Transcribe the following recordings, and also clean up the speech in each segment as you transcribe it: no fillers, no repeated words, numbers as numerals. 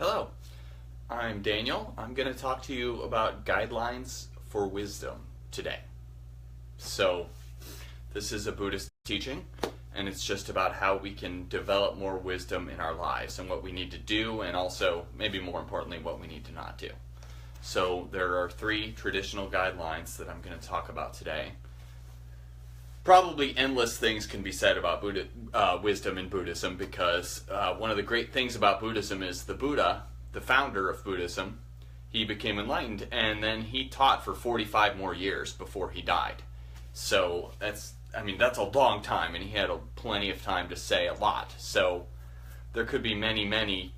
Hello, I'm Daniel. I'm going to talk to you about guidelines for wisdom today. So, this is a Buddhist teaching, and it's just about how we can develop more wisdom in our lives and what we need to do, and also, maybe more importantly, what we need to not do. So, there are 3 traditional guidelines that I'm going to talk about today. Probably endless things can be said about wisdom in Buddhism, because one of the great things about Buddhism is the Buddha, the founder of Buddhism, he became enlightened, and then he taught for 45 more years before he died. So that's a long time, and he had plenty of time to say a lot. So there could be many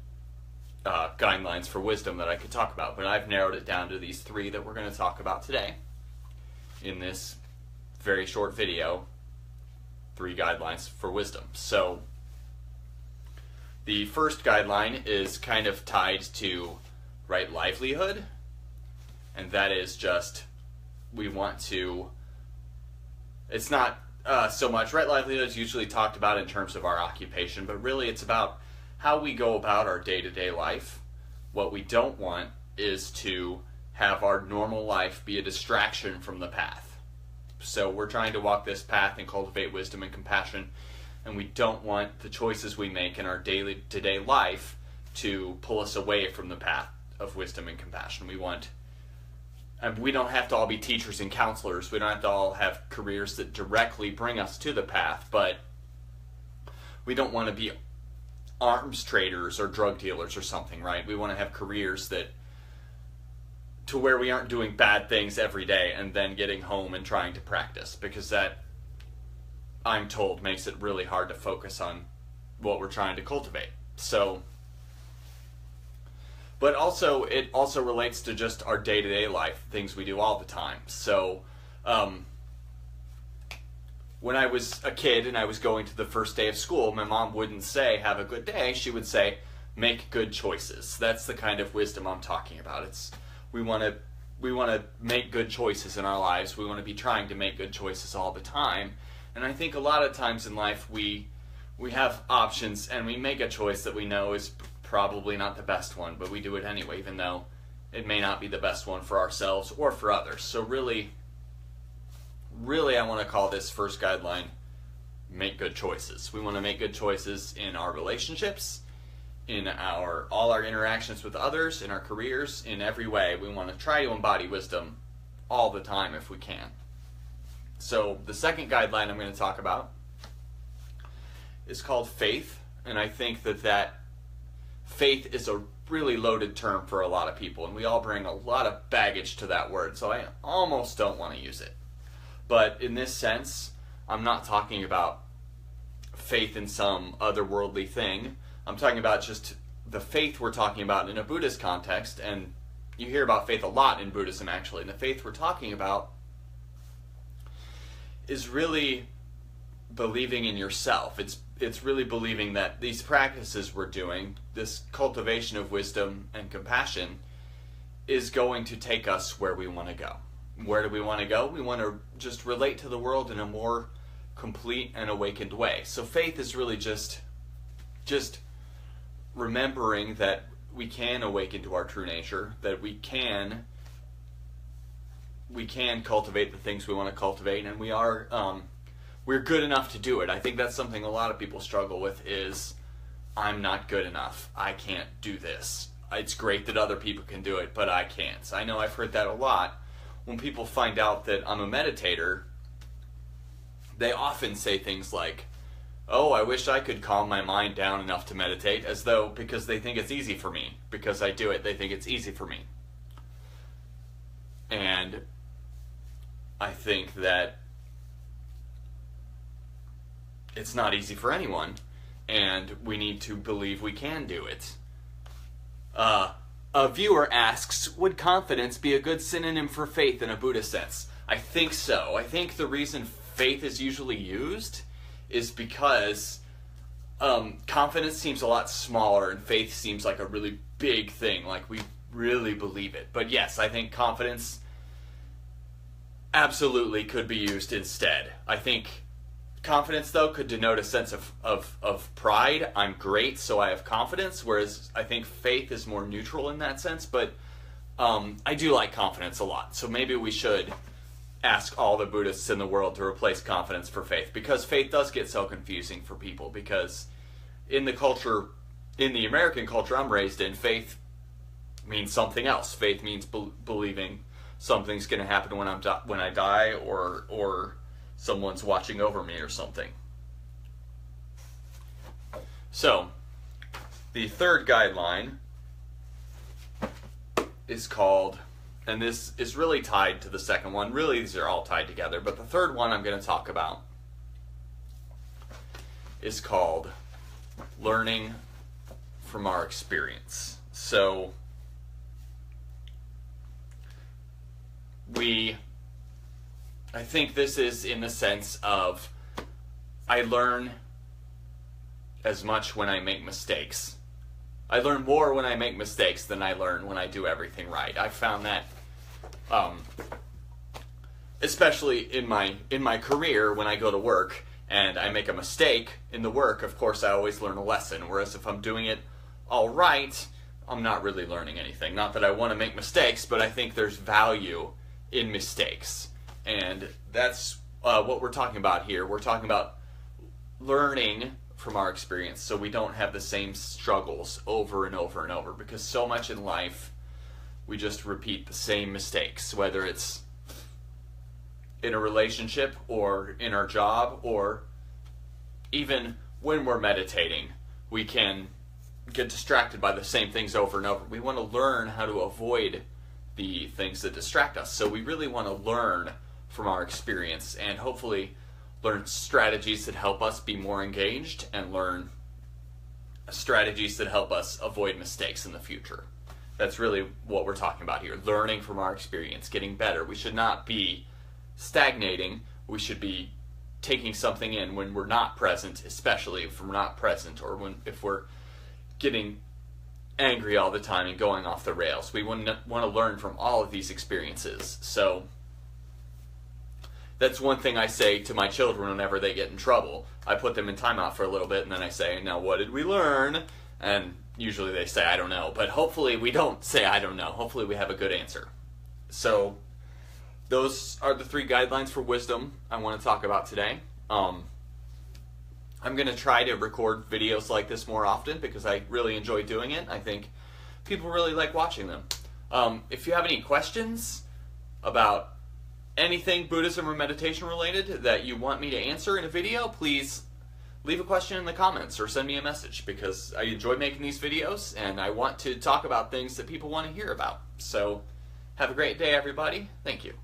guidelines for wisdom that I could talk about, but I've narrowed it down to these 3 that we're going to talk about today in this very short video. 3 guidelines for wisdom. So the first guideline is kind of tied to right livelihood, and that is just it's not so much right livelihood is usually talked about in terms of our occupation, but really it's about how we go about our day-to-day life. What we don't want is to have our normal life be a distraction from the path. So we're trying to walk this path and cultivate wisdom and compassion, and we don't want the choices we make in our day-to-day life to pull us away from the path of wisdom and compassion. We don't have to all be teachers and counselors. We don't have to all have careers that directly bring us to the path, but we don't want to be arms traders or drug dealers or something, right? We want to have careers to where we aren't doing bad things every day and then getting home and trying to practice, because that, I'm told, makes it really hard to focus on what we're trying to cultivate. So, but also, it also relates to just our day-to-day life, things we do all the time. So, when I was a kid and I was going to the first day of school, my mom wouldn't say, "Have a good day." She would say, "Make good choices." That's the kind of wisdom I'm talking about. We want to make good choices in our lives. We want to be trying to make good choices all the time. And I think a lot of times in life we have options and we make a choice that we know is probably not the best one, but we do it anyway, even though it may not be the best one for ourselves or for others. So really I want to call this first guideline, make good choices. We want to make good choices in our relationships, in all our interactions with others, in our careers, in every way. We want to try to embody wisdom all the time if we can. So the second guideline I'm going to talk about is called faith, and I think that faith is a really loaded term for a lot of people, and we all bring a lot of baggage to that word, so I almost don't want to use it. But in this sense, I'm not talking about faith in some otherworldly thing. I'm talking about just the faith we're talking about in a Buddhist context, and you hear about faith a lot in Buddhism actually, and the faith we're talking about is really believing in yourself. It's really believing that these practices we're doing, this cultivation of wisdom and compassion, is going to take us where we want to go. Where do we want to go? We want to just relate to the world in a more complete and awakened way. So faith is really just remembering that we can awaken to our true nature, that we can cultivate the things we want to cultivate, and we're good enough to do it. I think that's something a lot of people struggle with is, I'm not good enough. I can't do this. It's great that other people can do it, but I can't. I know I've heard that a lot. When people find out that I'm a meditator, they often say things like, "Oh, I wish I could calm my mind down enough to meditate," as though because they think it's easy for me. Because I do it, they think it's easy for me. And I think that it's not easy for anyone, and we need to believe we can do it. A viewer asks, would confidence be a good synonym for faith in a Buddhist sense? I think so. I think the reason faith is usually used is because confidence seems a lot smaller and faith seems like a really big thing, like we really believe it. But yes, I think confidence absolutely could be used instead. I think Confidence, though, could denote a sense of pride. I'm great, so I have confidence, whereas I think faith is more neutral in that sense. But I do like confidence a lot, so maybe we should ask all the Buddhists in the world to replace confidence for faith, because faith does get so confusing for people, because in the culture, in the American culture I'm raised in, faith means something else. Faith means believing something's going to happen when I die, or someone's watching over me or something. So, the third guideline is called, and this is really tied to the second one. Really, these are all tied together, but the third one I'm going to talk about is called learning from our experience. So, I think this is in the sense of, I learn as much when I make mistakes. I learn more when I make mistakes than I learn when I do everything right. I found that, especially in my career, when I go to work and I make a mistake in the work, of course I always learn a lesson. Whereas if I'm doing it all right, I'm not really learning anything. Not that I want to make mistakes, but I think there's value in mistakes. And that's what we're talking about here. We're talking about learning from our experience so we don't have the same struggles over and over and over, because so much in life we just repeat the same mistakes, whether it's in a relationship or in our job, or even when we're meditating we can get distracted by the same things over and over. We want to learn how to avoid the things that distract us, so we really want to learn from our experience and hopefully learn strategies that help us be more engaged, and learn strategies that help us avoid mistakes in the future. That's really what we're talking about here. Learning from our experience, getting better. We should not be stagnating. We should be taking something in when we're not present, especially if we're not present, or if we're getting angry all the time and going off the rails. We want to learn from all of these experiences. So that's one thing I say to my children whenever they get in trouble. I put them in timeout for a little bit, and then I say, now what did we learn? And usually they say, I don't know. But hopefully we don't say, I don't know. Hopefully we have a good answer. So those are the 3 guidelines for wisdom I want to talk about today. I'm going to try to record videos like this more often, because I really enjoy doing it. I think people really like watching them. If you have any questions about anything Buddhism or meditation related that you want me to answer in a video, please leave a question in the comments or send me a message, because I enjoy making these videos and I want to talk about things that people want to hear about. So have a great day, everybody. Thank you.